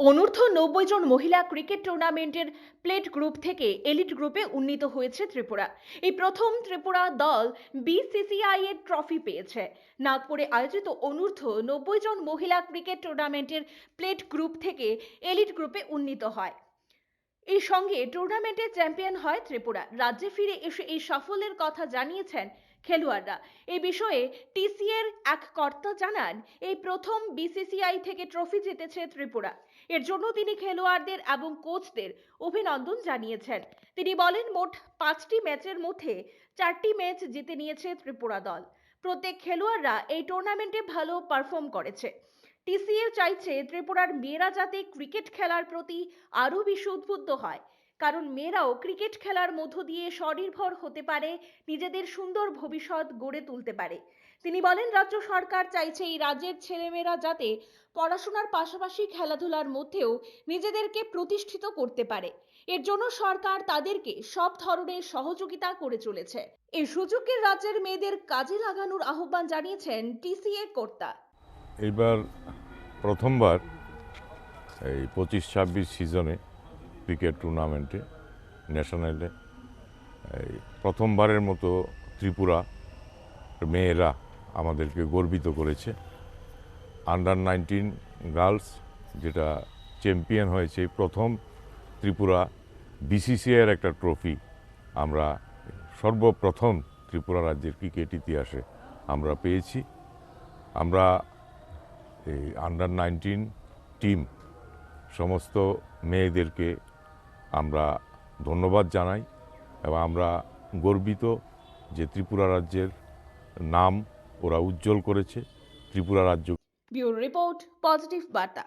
অনূর্ধ্ব 90 জন মহিলা ক্রিকেট টুর্নামেন্টের প্লেট গ্রুপ থেকে এলিট গ্রুপে উন্নীত হয়েছে ত্রিপুরা। এই প্রথম ত্রিপুরা দল বিসিসিআই এর ট্রফি পেয়েছে। নাগপুরে আয়োজিত অনূর্ধ্ব 90 জন মহিলা ক্রিকেট টুর্নামেন্টের প্লেট গ্রুপ থেকে এলিট গ্রুপে উন্নীত হয়। এই সঙ্গে টুর্নামেন্টে চ্যাম্পিয়ন হয় ত্রিপুরা। রাজ্যে ফিরে এসে এই সাফল্যের কথা জানিয়েছেন খেলোয়াড়রা। এই বিষয়ে টিসিএর এক কর্তা জানান, এই প্রথম বিসিসিআই থেকে ট্রফি জিতেছে ত্রিপুরা। এর জন্য তিনি খেলোয়াড়দের এবং কোচদের অভিনন্দন জানিয়েছেন। তিনি বলেন, মোট 5টি ম্যাচের মধ্যে 4টি ম্যাচ জিতে নিয়েছে ত্রিপুরা দল। প্রত্যেক খেলোয়াড়রা এই টুর্নামেন্টে ভালো পারফর্ম করেছে। টিসিএ চাইছে ত্রিপুরার মেয়েরা যাতে ক্রিকেট খেলার প্রতি আরও বেশি উদ্বুদ্ধ হয়, কারণ মেয়েরাও ক্রিকেট খেলার মধ্য দিয়ে স্বনির্ভর হতে পারে, নিজেদের সুন্দর ভবিষ্যৎ গড়ে তুলতে পারে। তিনি বলেন, রাজ্য সরকার চাইছে এই রাজ্যের ছেলেমেয়েরা যাতে পড়াশোনার পাশাপাশি খেলাধুলার মধ্যেও নিজেদেরকে প্রতিষ্ঠিত করতে পারে। এর জন্য সরকার তাদেরকে সব ধরনের সহযোগিতা করে চলেছে। এই সুযোগকে রাজ্যের মেয়েদের কাজে লাগানোর আহ্বান জানিয়েছেন টিসিএ কর্তা। এইবার প্রথমবার এই 25-26 সিজনে ক্রিকেট টুর্নামেন্টে ন্যাশনালে এই প্রথমবারের মতো ত্রিপুরা মেয়েরা আমাদেরকে গর্বিত করেছে। আন্ডার-19 গার্লস যেটা চ্যাম্পিয়ন হয়েছে, প্রথম ত্রিপুরা বিসিসিআইয়ের একটা ট্রফি আমরা সর্বপ্রথম ত্রিপুরা রাজ্যের ক্রিকেট ইতিহাসে আমরা পেয়েছি। আমরা এই আন্ডার-19 টিম সমস্ত মেয়েদেরকে আমরা ধন্যবাদ জানাই এবং আমরা গর্বিত যে ত্রিপুরা রাজ্যের নাম ওরা উজ্জ্বল করেছে। ত্রিপুরা রাজ্য ব্যুরো রিপোর্ট, পজিটিভ বার্তা।